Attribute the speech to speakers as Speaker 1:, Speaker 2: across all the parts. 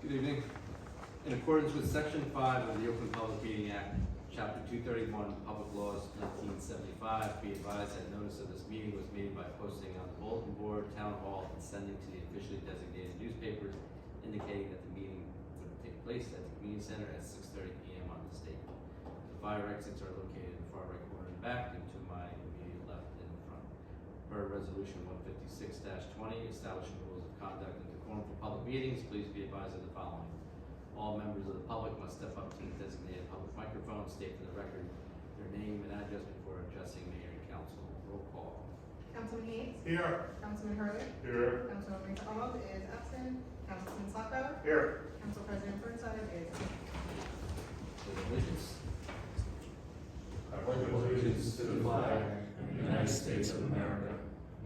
Speaker 1: Good evening. In accordance with Section 5 of the Open Public Meeting Act, Chapter 231, Public Laws 1975, be advised that notice of this meeting was made by posting on the bulletin board, town hall, and sending to the officially designated newspapers indicating that the meeting would take place at the community center at 6:30 p.m. on this date. The fire exits are located in the far right corner in the back and to my immediate left in the front. Per Resolution 156-20, establishing rules of conduct and decorum for public meetings, please be advised of the following. All members of the public must step up to the designated public microphone, state for the record their name and address before addressing mayor and council. Roll call.
Speaker 2: Councilman Hayes?
Speaker 3: Here.
Speaker 2: Councilman Hurley?
Speaker 3: Here.
Speaker 2: Councilman McDonald is absent. Councilman Slocco?
Speaker 3: Here.
Speaker 2: Council President Burnside is absent.
Speaker 1: Allegiance.
Speaker 4: I pledge allegiance to the flag of the United States of America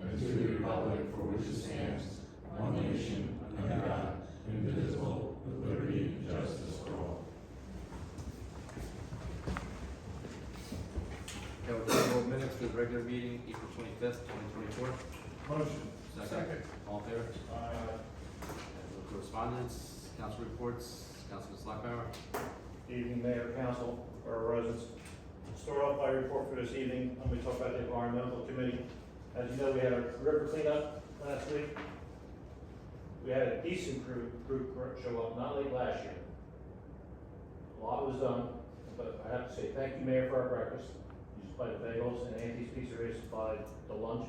Speaker 4: and to the republic for which it stands, one nation, under God, indivisible, with liberty and justice for all.
Speaker 1: Okay, we'll go to minutes for the regular meeting, April 25th, 2024.
Speaker 3: Motion.
Speaker 1: Second. All in favor?
Speaker 3: Aye.
Speaker 1: And correspondence, council reports, Councilman Slocco.
Speaker 5: Evening, Mayor, Council, or residents. Start off my report for this evening. I'm going to talk about the Environmental Committee. As you know, we had a river cleanup last week. We had a decent group show up, not like last year. A lot was done, but I have to say thank you, Mayor, for our breakfast. You supplied the bagels, and Auntie's Pizzeria supplied the lunch,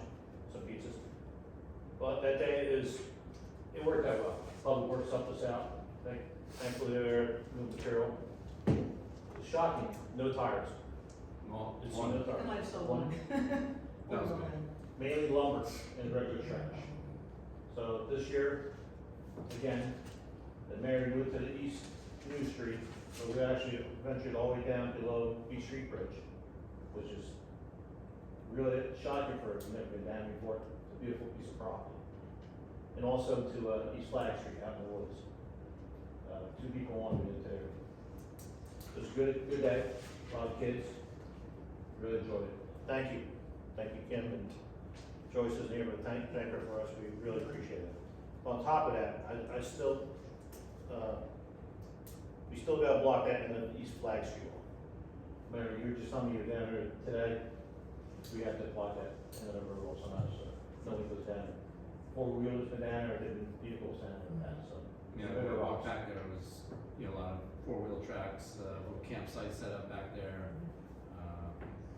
Speaker 5: some pizzas. But that day it worked out well. Public Works helped us out. Thankfully, they're new material. It's shocking, no tires.
Speaker 1: Well,
Speaker 5: It's
Speaker 1: one.
Speaker 5: no tires.
Speaker 2: I might have sold
Speaker 5: One.
Speaker 2: one.
Speaker 1: That was good.
Speaker 5: Mainly lumber and regular trash. So this year, again, the mayor moved to the east New Street, so we actually ventured all the way down below East Street Bridge, which is really shocking for, it's never been down before. It's a beautiful piece of property. And also to East Flag Street out in the woods. 2 people wanted me to there. It was a good day, a lot of kids, really enjoyed it. Thank you, Kim, and Joyce isn't here, but thank her for us, we really appreciate it. On top of that, I still, we still gotta block that in the East Flag Street. Mayor, you were just telling me you're down there today, we have to block that in the river or somehow, so nobody goes down. 4-wheelers been down there, didn't vehicles down there, so.
Speaker 1: Yeah, when I walked back there, it was, a lot of 4-wheel tracks, little campsite set up back there.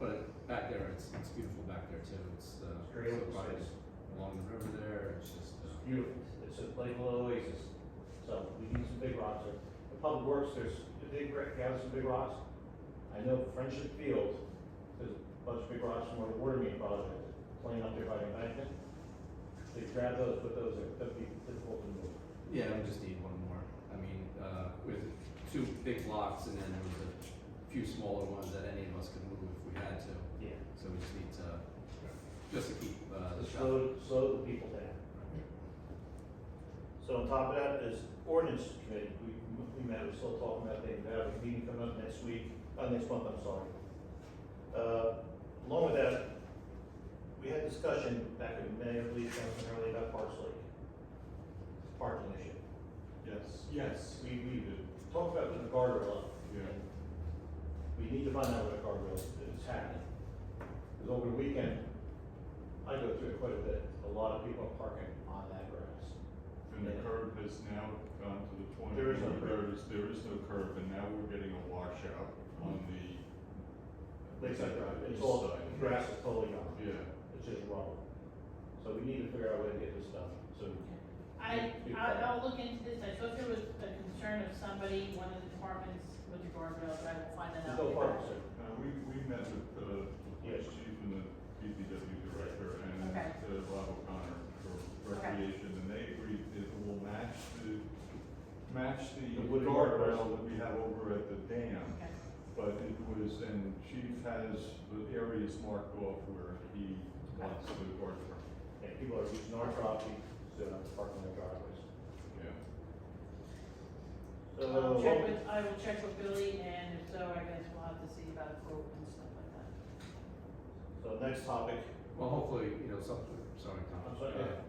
Speaker 1: But back there, it's beautiful back there too. It's
Speaker 5: Great
Speaker 1: so
Speaker 5: open
Speaker 1: quiet
Speaker 5: space.
Speaker 1: along the river there. It's just
Speaker 5: It's beautiful, it's like a little oasis, so we need some big rocks there. The Public Works, there's a big, gather some big rocks. I know Friendship Field, there's a bunch of big rocks from where the water main project, playing up there by the embankment. They grab those, put those there, that'd be difficult to move.
Speaker 1: yeah, we just need one more. I mean, with 2 big blocks and then there was a few smaller ones that any of us could move if we had to.
Speaker 5: Yeah.
Speaker 1: So we just need to keep the
Speaker 5: To
Speaker 1: shop.
Speaker 5: slow the people down. So on top of that is ordinance committee, we met, we're still talking about things, we have a meeting coming up next month, I'm sorry. Along with that, we had discussion back in May, I believe, Councilman Hurley, about Parks Lake. Parking issue.
Speaker 3: Yes.
Speaker 5: We talked about putting the guardrail up.
Speaker 3: Yeah.
Speaker 5: We need to find out what a guardrail is happening. Because over the weekend, I go through it quite a bit, a lot of people are parking on that grass.
Speaker 3: And the curb has now gone to the point
Speaker 5: There is no
Speaker 3: where
Speaker 5: curb.
Speaker 3: there is no curb, and now we're getting a washout on the
Speaker 5: Lakeside Drive, it's
Speaker 3: east
Speaker 5: all,
Speaker 3: side.
Speaker 5: grass is totally gone,
Speaker 3: Yeah.
Speaker 5: it's just rubble. So we need to figure out a way to get this done, so.
Speaker 6: I'll look into this. I thought there was a concern of somebody, one of the departments with the guardrails, but I will find that
Speaker 5: There's
Speaker 6: out.
Speaker 5: no parking, sir.
Speaker 3: We met with the police chief and the DPW director and
Speaker 6: Okay.
Speaker 3: Rob O'Connor for recreation, and they agreed it will match the
Speaker 5: The wooden
Speaker 3: guardrail that we have over at the dam.
Speaker 6: Okay.
Speaker 3: But it was, and chief has the areas marked off where he wants the guardrail.
Speaker 5: And people are using our property, so they're not parking their driveways.
Speaker 3: Yeah.
Speaker 5: So,
Speaker 6: I will check with Billy, and if so, I guess we'll have to see about a quote and stuff like that.
Speaker 5: so next topic,
Speaker 1: Well, hopefully, something, sorry, Tom.
Speaker 5: I'm sorry, yeah.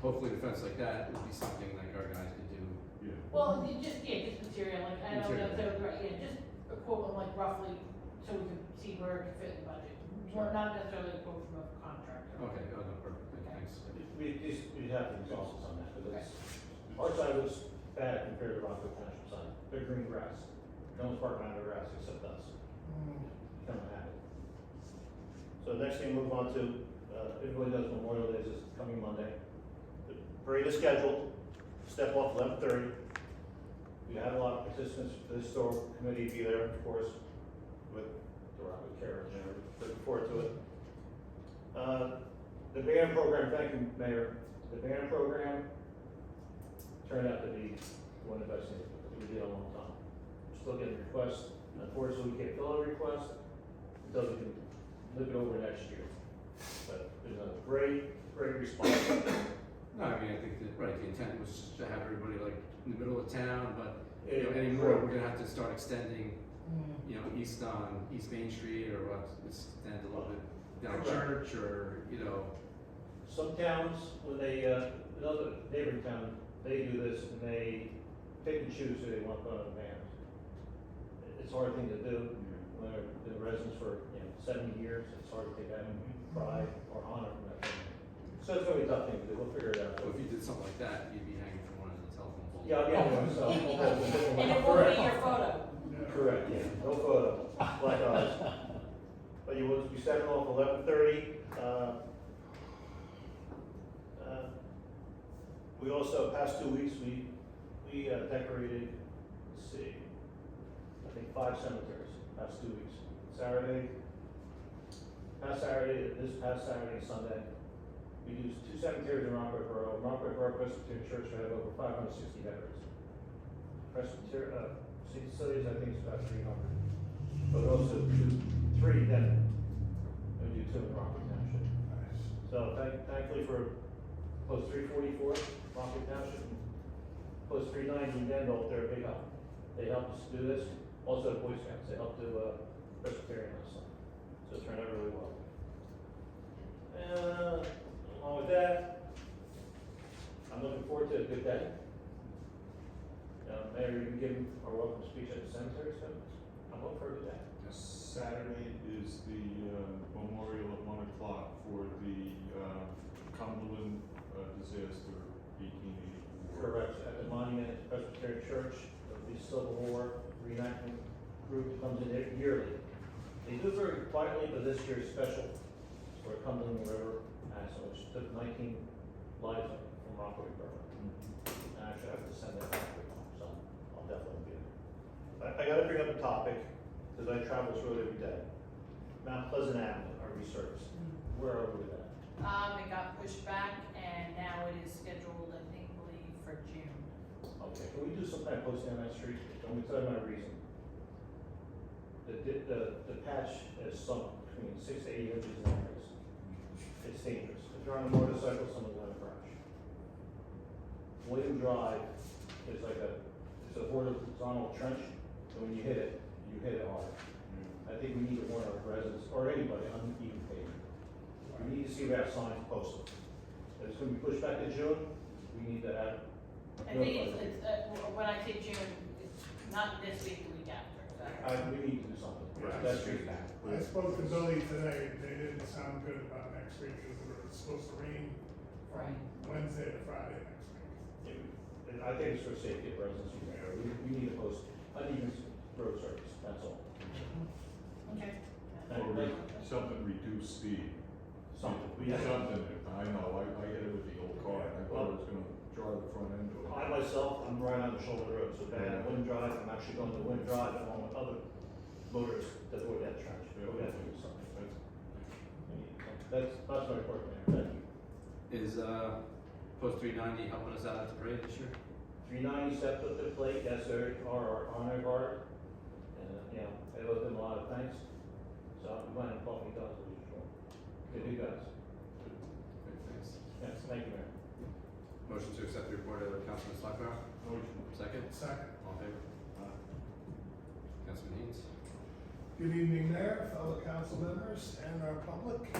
Speaker 1: Hopefully a fence like that would be something like our guys could do
Speaker 3: Yeah.
Speaker 6: Well, just material, like, I don't know if
Speaker 1: Material.
Speaker 6: they're, right, yeah, just a quote, like roughly, so we can see where it can fit in the budget. Or not necessarily a quote from a contractor.
Speaker 1: Okay, oh, no, perfect, thanks.
Speaker 5: We have to exhaust us on that, because it's, our side looks bad compared to Rockaway Township side. They're green grass. No one's parking on the grass except us. Kind of habit. So next thing, move on to, everybody knows Memorial Day is coming Monday. The parade is scheduled, step off 11:30. We have a lot of participants, the historical committee be there, of course, with Karen, and they're looking forward to it. The band program, thank you, Mayor. The band program turned out to be one of the best things we did in a long time. Still getting requests. Unfortunately, we can't fill a request until we can look it over next year. But there's a great response.
Speaker 1: No, I mean, I think that, right, the intent was just to have everybody like in the middle of town, but, you know,
Speaker 5: Yeah,
Speaker 1: anymore,
Speaker 5: correct.
Speaker 1: we're gonna have to start extending, you know, east Main Street, or what, extend a little bit down
Speaker 5: Correct.
Speaker 1: Church, or, you know,
Speaker 5: Some towns, when they, another neighboring town, they do this and they pick and choose who they want to put on the band. It's a hard thing to do. When they've been residents for, 70 years, it's hard to take that pride or honor from that family. So it's gonna be a tough thing to do, we'll figure it out.
Speaker 1: so if you did something like that, you'd be hanging from one of the telephone poles.
Speaker 5: Yeah, I'll get one, so.
Speaker 6: And it won't be your photo.
Speaker 5: Correct, yeah, no photo, like ours. But you will be stepping off 11:30. We also, past 2 weeks, we decorated, let's see, I think 5 cemeteries, past 2 weeks. This past Saturday and Sunday, we used 2 cemeteries in Rockaway Borough. Rockaway Borough Presbyterian Church had over 560 veterans. Presbyterian, St. Cecilia's, I think it's about 300. But also 3 then, we do 2 in Rockaway Township. So thankfully for post 344, Rockaway Township, and post 390, Danville, they're a big help. They helped us do this. Also Boy Scouts, they helped do Presbyterian last night. So it turned out really well. Along with that, I'm looking forward to a good day. Mayor, you can give our welcome speech at the cemetery, so I'm looking for a good day.
Speaker 3: Saturday is the memorial at 1 o'clock for the Cumberland disaster, 1884.
Speaker 5: Correct, at the Monument at Presbyterian Church, the Civil War reenactment group comes in there yearly. They do it very quietly, but this year is special for Cumberland River Accident, which took 19 lives from Rockaway Borough. And actually, I have to send that back to them, so I'll definitely be there. I gotta bring up a topic, because I travel this road every day. Mount Pleasant Avenue, our resurfaced. Where are we with that?
Speaker 6: It got pushed back and now it is scheduled, I think, believe, for June.
Speaker 5: Okay, can we do some kind of posting on that street? Let me tell you my reason. The patch is sunk between 6 to 8 inches in areas. It's dangerous. If you're on a motorcycle, someone's gonna crash. William Drive is like it's a horizontal trench, and when you hit it hard. I think we need to warn our residents, or anybody on even pavement. We need to see that sign posted. If it's gonna be pushed back to June, we need to have.
Speaker 6: I think it's, when I say June, it's not this week, the week after, so.
Speaker 5: We need to do something.
Speaker 3: Right.
Speaker 5: That's true.
Speaker 7: I spoke to Billy today, they didn't sound good about next week, because it was supposed to rain
Speaker 6: Right.
Speaker 7: Wednesday to Friday next week.
Speaker 5: And I think it's for safety of residents, we need to post uneven road surface, that's all.
Speaker 6: Okay.
Speaker 3: Something reduce speed.
Speaker 5: Something.
Speaker 3: Something, I know, I hit it with the old car, I thought it was gonna draw the front end of it.
Speaker 5: I myself, I'm right on the shoulder road, so bad, Wind Drive, I'm actually going to Wind Drive along with other motorists that avoid that trench, but we have to do something. That's my report, Mayor, thank you.
Speaker 1: Is, post 390 helping us out at the parade this year?
Speaker 5: 390 stepped up to the plate, yes, they are our honor guard, and, they owe them a lot of thanks, so I'm glad I'm talking to us, as usual. Good, you guys.
Speaker 1: Good, thanks.
Speaker 5: Yes, thank you, Mayor.
Speaker 1: Motion to accept the report of Councilman Slocum.
Speaker 3: Motion.
Speaker 1: Second?
Speaker 7: Second.
Speaker 1: All in favor? Councilman Haynes?
Speaker 7: Good evening, Mayor, fellow council members, and our public.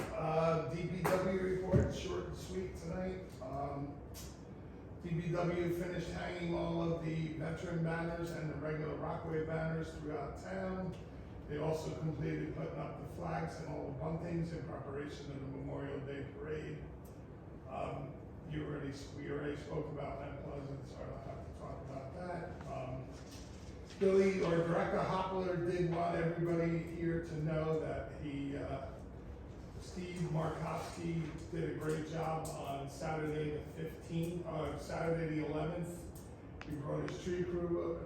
Speaker 7: DPW report, short and sweet tonight. DBW finished hanging all of the veteran banners and the regular Rockaway banners throughout town. They also completed putting up the flags and all the buntings in preparation of the Memorial Day parade. We already spoke about Mount Pleasant, so I don't have to talk about that. Billy or Director Hopler did want everybody here to know that Steve Markowski did a great job on Saturday the 15th, Saturday the 11th. He brought his tree crew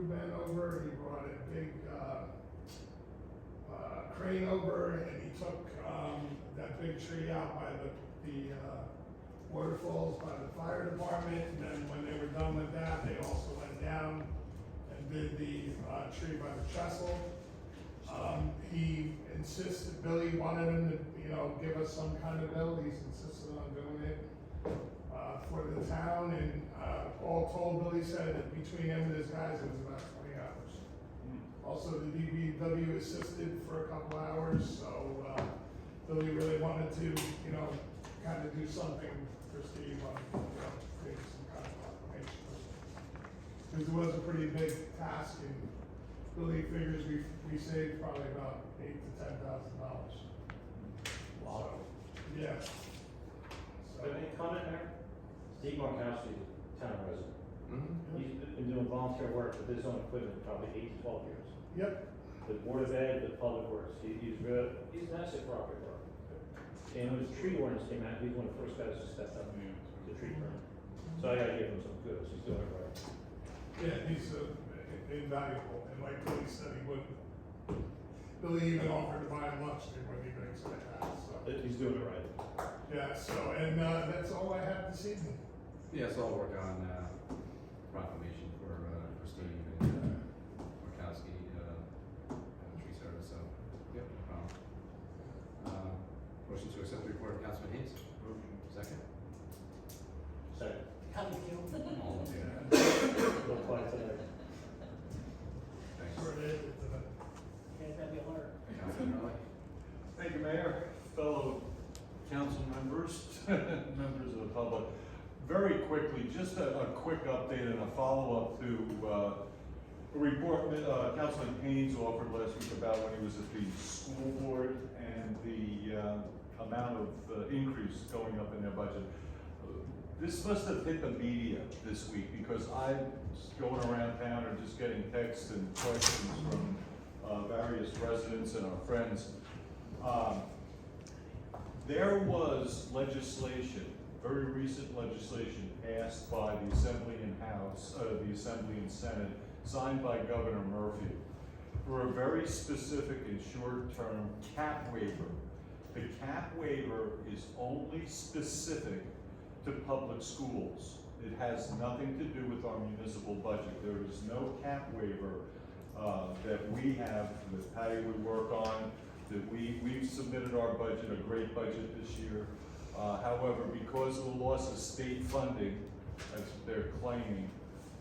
Speaker 7: man over. He brought a big crane over, and he took that big tree out by the waterfalls by the fire department. And then when they were done with that, they also went down and did the tree by the trestle. He insisted, Billy wanted him to, give us some kind of bill. He's insisted on doing it for the town, and all told, Billy said that between him and his guys, it was about 20 hours. Also, the DBW assisted for a couple hours, so Billy really wanted to, kind of do something for Steve on, create some kind of proclamation. Because it was a pretty big task, and Billy figures we saved probably about $8,000 to $10,000.
Speaker 5: Wow.
Speaker 7: Yeah. So,
Speaker 5: Any comment there? Steve Markowski is a town resident.
Speaker 1: Mm-hmm.
Speaker 5: He's been doing volunteer work with his own equipment probably 8 to 12 years.
Speaker 7: yep.
Speaker 5: The Board of Ed, the Public Works, he's an asset for Rockaway Borough. And when his tree ordinance came out, he's one of the first guys to step up to the tree permit. So I gotta give him some kudos, he's doing it right.
Speaker 7: Yeah, he's invaluable, and like Billy said, he wouldn't. Billy even offered to buy him lunch when he brings it out, so.
Speaker 5: He's doing it right.
Speaker 7: Yeah, so, and that's all I have this evening.
Speaker 1: Yeah, so I'll work on proclamation for Steve and Markowski, tree service, so, yep, no problem. Motion to accept the report of Councilman Haynes. Second.
Speaker 5: Second.
Speaker 1: All in favor?
Speaker 5: Go quiet tonight.
Speaker 1: Thanks.
Speaker 7: Sure it is,
Speaker 1: Councilman Rowley?
Speaker 3: Thank you, Mayor, fellow council members, members of the public. Very quickly, just a quick update and a follow-up to a report Councilman Haynes offered last week about when he was at the school board and the amount of increase going up in their budget. This must have hit the media this week because I'm going around town or just getting texts and questions from various residents and our friends. There was legislation, very recent legislation passed by the Assembly and House, the Assembly and Senate, signed by Governor Murphy for a very specific and short-term cap waiver. The cap waiver is only specific to public schools. It has nothing to do with our municipal budget. There is no cap waiver that we have, that Patty would work on, that we've submitted our budget, a great budget this year. However, because of the loss of state funding, as they're claiming,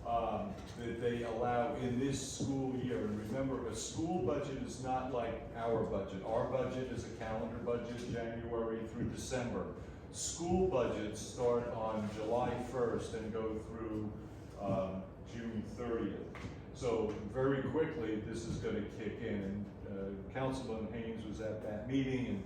Speaker 3: that they allow in this school year, and remember, a school budget is not like our budget. Our budget is a calendar budget, January through December. School budgets start on July 1st and go through June 30th. So very quickly, this is going to kick in. And Councilman Haynes was at that meeting and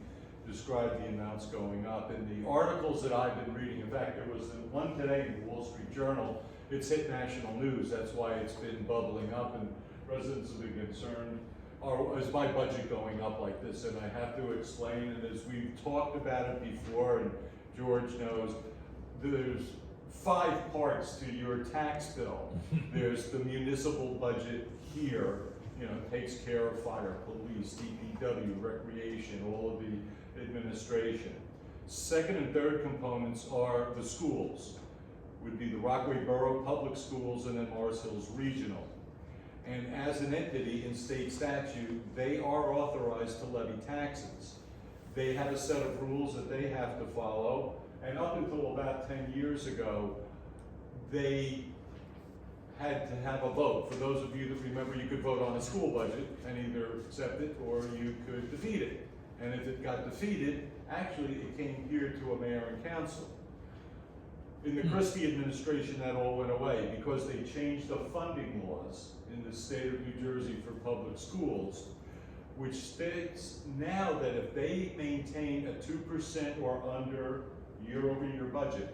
Speaker 3: described the amounts going up. And the articles that I've been reading, in fact, there was one today in the Wall Street Journal. It's hit national news. That's why it's been bubbling up, and residents have been concerned. Is my budget going up like this? And I have to explain, and as we've talked about it before, and George knows, there's 5 parts to your tax bill. There's the municipal budget here, takes care of fire, police, DPW, recreation, all of the administration. Second and third components are the schools, would be the Rockaway Borough Public Schools and then Morris Hills Regional. And as an entity in state statute, they are authorized to levy taxes. They have a set of rules that they have to follow, and up until about 10 years ago, they had to have a vote. For those of you that remember, you could vote on a school budget and either accept it or you could defeat it. And if it got defeated, actually it came here to a mayor and council. In the Christie administration, that all went away because they changed the funding laws in the state of New Jersey for public schools, which states now that if they maintain a 2% or under year-over-year budget,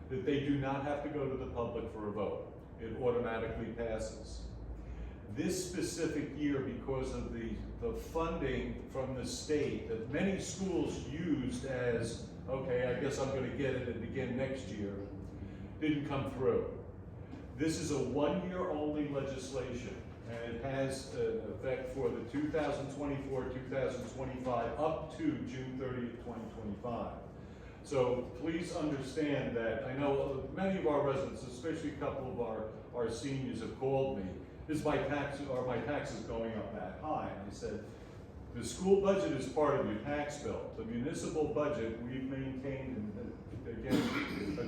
Speaker 3: that they do not have to go to the public for a vote. It automatically passes. This specific year, because of the funding from the state that many schools used as, okay, I guess I'm gonna get it again next year, didn't come through. This is a one-year only legislation, and it has an effect for the 2024-2025 up to June 30th, 2025. So please understand that, I know many of our residents, especially a couple of our seniors have called me, is my taxes going up that high? And I said, the school budget is part of your tax bill. The municipal budget, we've maintained, and again,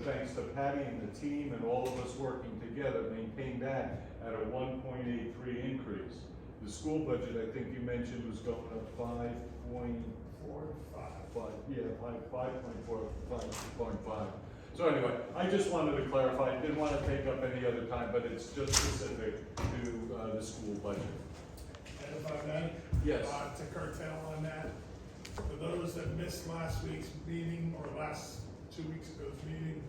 Speaker 3: thanks to Patty and the team and all of us working together, maintained that at a 1.83 increase. The school budget, I think you mentioned, was going up 5.5. So anyway, I just wanted to clarify, didn't want to take up any other time, but it's just specific to the school budget.
Speaker 7: And if I may?
Speaker 3: Yes.
Speaker 7: To curtail on that, for those that missed last week's meeting, or 2 weeks ago's meeting,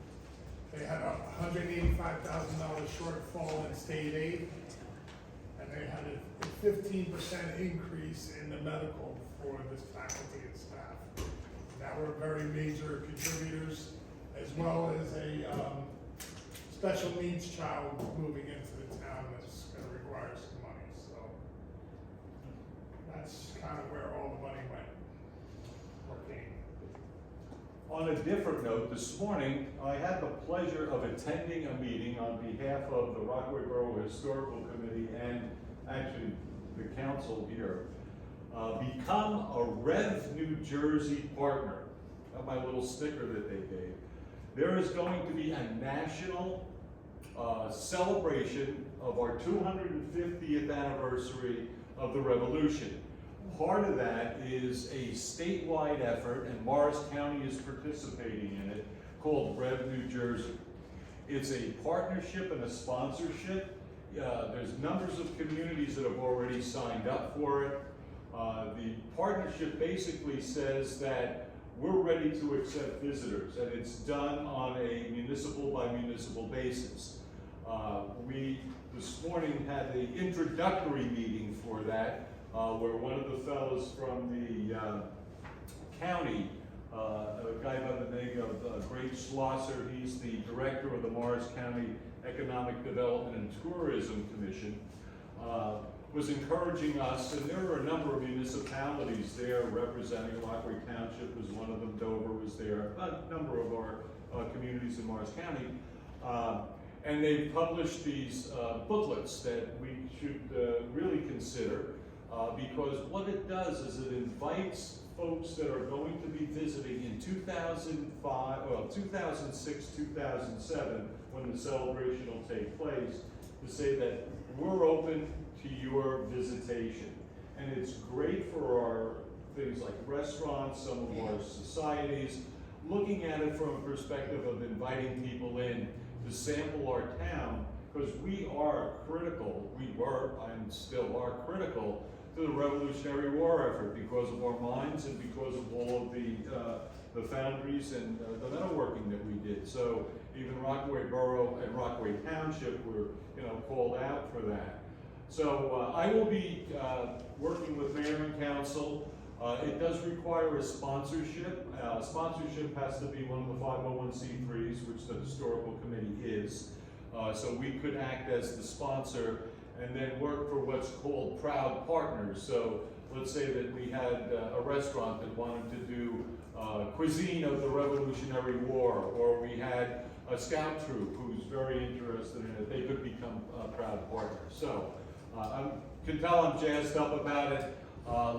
Speaker 7: they had a $185,000 shortfall in state aid, and they had a 15% increase in the medical for this faculty and staff. That were very major contributors, as well as a special needs child moving into the town that's gonna require some money, so that's kind of where all the money went, or came.
Speaker 3: On a different note, this morning, I had the pleasure of attending a meeting on behalf of the Rockaway Borough Historical Committee and actually the council here. Become a Rev New Jersey partner. Got my little sticker that they gave. There is going to be a national celebration of our 250th anniversary of the Revolution. Part of that is a statewide effort, and Morris County is participating in it, called Rev New Jersey. It's a partnership and a sponsorship. There's numbers of communities that have already signed up for it. The partnership basically says that we're ready to accept visitors, and it's done on a municipal by municipal basis. We this morning had the introductory meeting for that, where one of the fellows from the county, a guy by the name of Great Schlosser, he's the director of the Morris County Economic Development and Tourism Commission, was encouraging us, and there were a number of municipalities there representing. Rockaway Township was one of them, Dover was there, a number of our communities in Morris County. And they published these booklets that we should really consider, because what it does is it invites folks that are going to be visiting in 2006, 2007, when the celebration will take place, to say that we're open to your visitation. And it's great for our things like restaurants, some of our societies, looking at it from a perspective of inviting people in to sample our town, because we are critical, we were and still are critical to the Revolutionary War effort because of our mines and because of all of the foundries and the metalworking that we did. So even Rockaway Borough and Rockaway Township were, called out for that. So I will be working with Mayor and Council. It does require a sponsorship. Sponsorship has to be one of the 501c3s, which the Historical Committee is. So we could act as the sponsor and then work for what's called proud partners. So let's say that we had a restaurant that wanted to do cuisine of the Revolutionary War, or we had a scout troop who's very interested in it. They could become proud partners. So I can tell I'm jazzed up about it.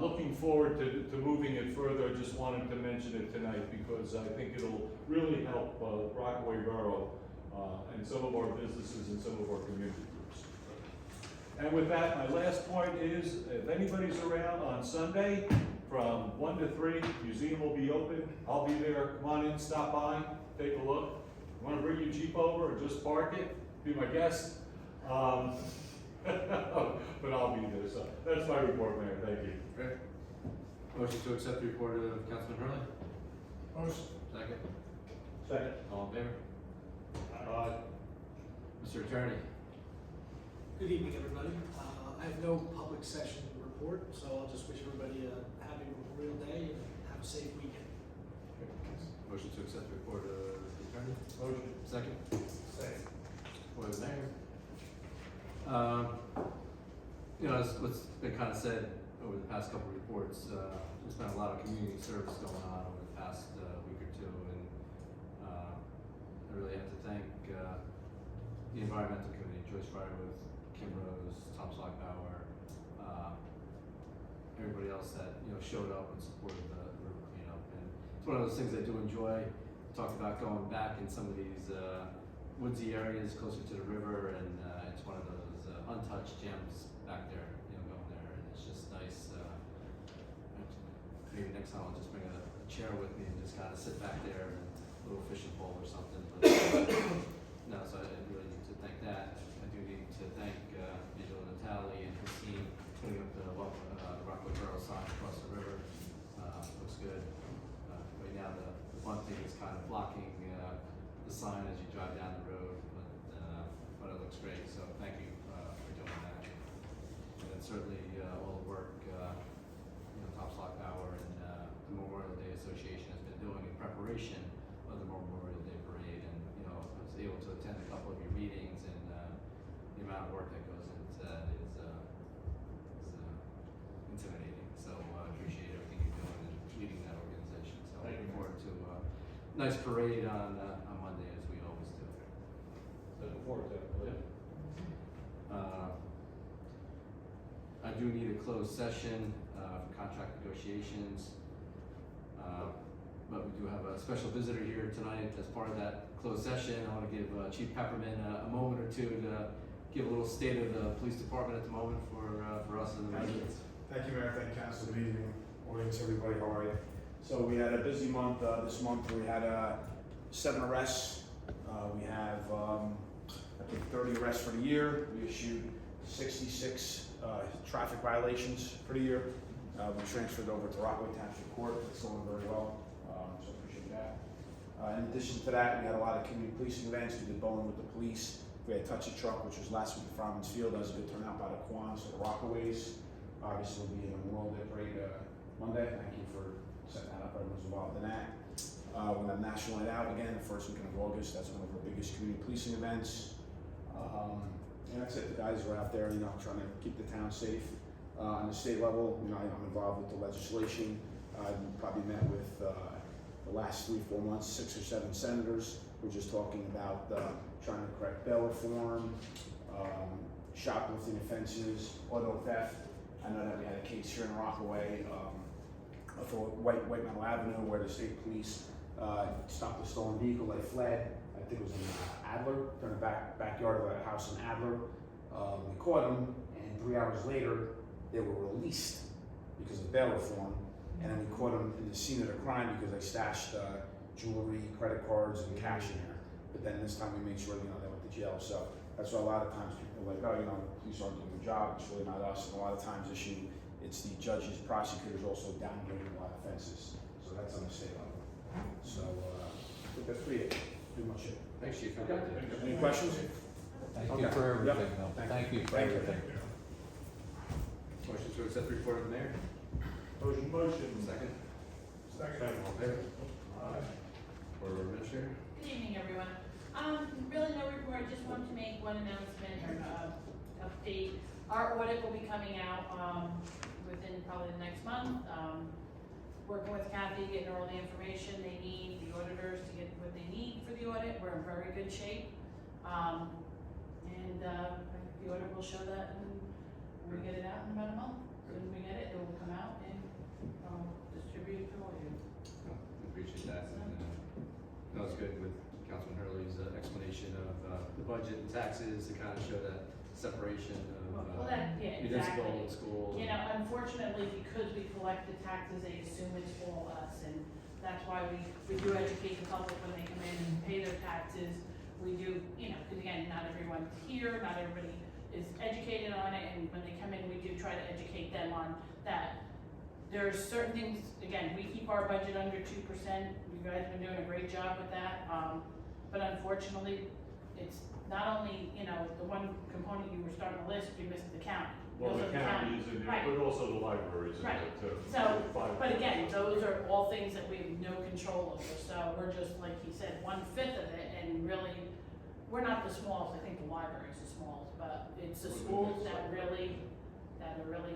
Speaker 3: Looking forward to moving it further. Just wanted to mention it tonight because I think it'll really help Rockaway Borough and some of our businesses and some of our community groups. And with that, my last point is, if anybody's around on Sunday from 1 to 3, museum will be open. I'll be there. Come on in, stop by, take a look. wanna bring your Jeep over or just park it, be my guest. But I'll be there, so that's my report, Mayor, thank you.
Speaker 1: Great. Motion to accept the report of Councilman Hurley?
Speaker 7: Motion.
Speaker 1: Second.
Speaker 5: Second.
Speaker 1: All in favor?
Speaker 5: Aye.
Speaker 1: Mr. Attorney?
Speaker 8: Good evening, everybody. I have no public session to report, so I'll just wish everybody a happy Memorial Day and have a safe weekend.
Speaker 1: Motion to accept the report of the attorney?
Speaker 3: Motion.
Speaker 1: Second.
Speaker 7: Second.
Speaker 1: For the mayor. You know, what's been kind of said over the past couple of reports, there's been a lot of community service going on over the past week or two, and I really have to thank the environmental committee, Joyce Fryerwith, Kim Rose, Tom Slockbauer, everybody else that, you know, showed up and supported the river cleanup. And it's one of those things I do enjoy. Talked about going back in some of these woodsy areas closer to the river, and it's one of those untouched gems back there, you know, going there, and it's just nice. Maybe next time I'll just bring a chair with me and just kind of sit back there and a little fishing pole or something. But no, so I really need to thank that. I do need to thank Angela Natali and Christine putting up the Rockaway Borough sign across the river. Looks good. Right now the one thing is kind of blocking the sign as you drive down the road, but it looks great. So thank you for doing that. And then certainly all the work Tom Slockbauer and the Memorial Day Association has been doing in preparation of the Memorial Day Parade. And I was able to attend a couple of your meetings, and the amount of work that goes into that is intimidating. So I appreciate everything you're doing and leading that organization. So
Speaker 5: Thank you.
Speaker 1: looking forward to a nice parade on Monday, as we always do.
Speaker 5: Looking forward to it.
Speaker 1: I do need a closed session for contract negotiations, but we do have a special visitor here tonight as part of that closed session. I want to give Chief Pepperman a moment or two to give a little state of the police department at the moment for us and the residents.
Speaker 9: Thank you, Mayor. Thank you, Council. Good evening, audience, everybody. How are you? So we had a busy month this month. We had 7 arrests. We have, I think, 30 arrests for the year. We issued 66 traffic violations for the year. We transferred over to Rockaway Township Court. It's going very well, so appreciate that. In addition to that, we had a lot of community policing events. We did bowling with the police. We had Touch a Truck, which was last week at Frommans Field. That was a good turnout by the Quans, so the Rockaways. Obviously, we'll be in a Memorial Day Parade Monday. Thank you for setting that up. Everyone's involved in that. We're going to have National Night Out again, the first weekend of August. That's one of our biggest community policing events. And that's it. The guys are out there, trying to keep the town safe. On the state level, I'm involved with the legislation. I probably met with the last 3-4 months, 6 or 7 senators. We're just talking about trying to correct bail reform, shoplifting offenses, auto theft. I know that we had a case here in Rockaway for White Meadow Avenue where the state police stopped a stolen vehicle. They fled. I think it was in Adler, in the backyard of a house in Adler. We caught them, and 3 hours later, they were released because of bail reform. And then we caught them in the scene of the crime because they stashed jewelry, credit cards, and cash in there. But then this time we made sure, they went to jail. So that's why a lot of times people are like, oh, the police aren't doing their job. It's really not us. And a lot of times it's the judges, prosecutors also downgrading a lot of offenses. So that's on the state level. So I think that's pretty much it.
Speaker 1: Thanks, Chief.
Speaker 9: Any questions?
Speaker 10: Thank
Speaker 9: Okay.
Speaker 10: you for everything,
Speaker 9: Yep.
Speaker 10: though.
Speaker 9: Thank
Speaker 10: Thank
Speaker 9: you.
Speaker 10: you for
Speaker 9: Thank you.
Speaker 10: everything.
Speaker 1: Motion to accept the report of the mayor.
Speaker 3: Motion.
Speaker 1: Second.
Speaker 7: Second.
Speaker 1: All in favor? Or administrator?
Speaker 6: Good evening, everyone. Really no report, just wanted to make one announcement or update. Our audit will be coming out within probably the next month. Working with Kathy, getting her all the information they need, the auditors to get what they need for the audit. We're in very good shape. The audit will show that and we get it out in about a month. As soon as we get it, it will come out and distribute it to all of you.
Speaker 1: We appreciate that. And, that was good with Councilman Hurley's explanation of the budget and taxes to kind of show that separation of municipal and school.
Speaker 6: Unfortunately, because we collect the taxes, they assume it's all us, and that's why we do educate the public when they come in and pay their taxes. We do, you know, because again, not everyone's here, not everybody is educated on it, and when they come in, we do try to educate them on that. There's certain things, again, we keep our budget under 2%, you guys have been doing a great job with that, but unfortunately, it's not only, you know, the one component you were starting to list, you missed the county.
Speaker 3: Well,
Speaker 6: Also
Speaker 3: the county is in there,
Speaker 6: Right.
Speaker 3: but also the libraries in
Speaker 6: Right.
Speaker 3: there too.
Speaker 6: So,
Speaker 3: Five-
Speaker 6: but again, those are all things that we have no control over, so we're just, like he said, 1/5 of it, and really, we're not the smallest, I think the library is the smallest, but it's the schools that are really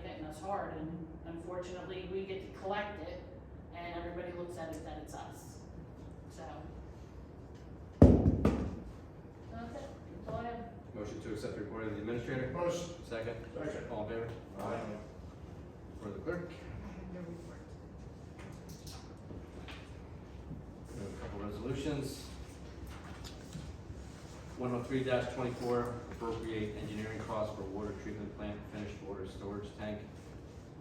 Speaker 6: hitting us hard, and unfortunately, we get to collect it, and everybody looks at it that it's us, so. That's it, that's all I have.
Speaker 1: Motion to accept the report of the administrator?
Speaker 7: Motion.
Speaker 1: Second?
Speaker 3: Second.
Speaker 1: All in favor?
Speaker 3: Aye.
Speaker 1: For the clerk?
Speaker 2: I have no report.
Speaker 1: We have a couple resolutions. 103-24, appropriate engineering costs for water treatment plant finished water storage tank.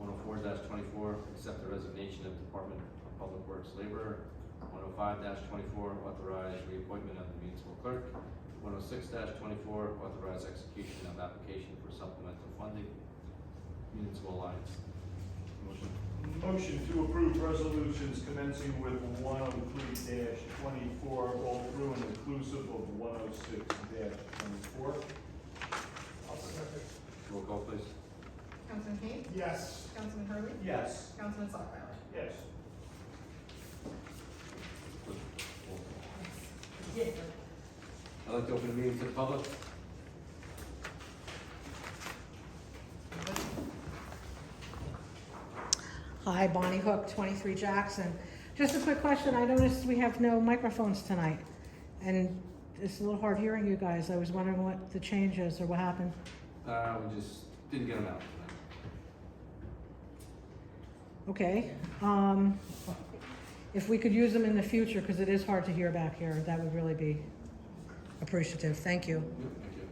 Speaker 1: 104-24, accept the resignation of Department of Public Works laborer. 105-24, authorize reappointment of the municipal clerk. 106-24, authorize execution of application for supplemental funding. Municipal alliance. Motion.
Speaker 3: Motion to approve resolutions commencing with 103-24, all through and inclusive of 106-24.
Speaker 7: I'll second.
Speaker 1: Roll call, please.
Speaker 2: Councilman Haynes,
Speaker 7: Yes.
Speaker 2: Councilman Hurley,
Speaker 3: Yes.
Speaker 2: Councilman Sockley.
Speaker 3: Yes.
Speaker 1: I'd like to open the meeting to the public.
Speaker 10: Hi, Bonnie Hook, 23 Jackson. Just a quick question, I noticed we have no microphones tonight, and it's a little hard hearing you guys. I was wondering what the change is or what happened.
Speaker 1: We just didn't get them out tonight.
Speaker 10: Okay, if we could use them in the future, because it is hard to hear back here, that would really be appreciative. Thank you.
Speaker 1: Yep, thank you.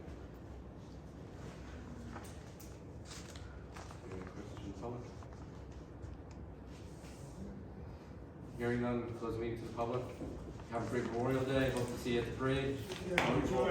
Speaker 1: Any questions from the public? Hearing none, close the meeting to the public. Have a great Memorial Day, hope to see you at the parade.
Speaker 7: Yeah, enjoy.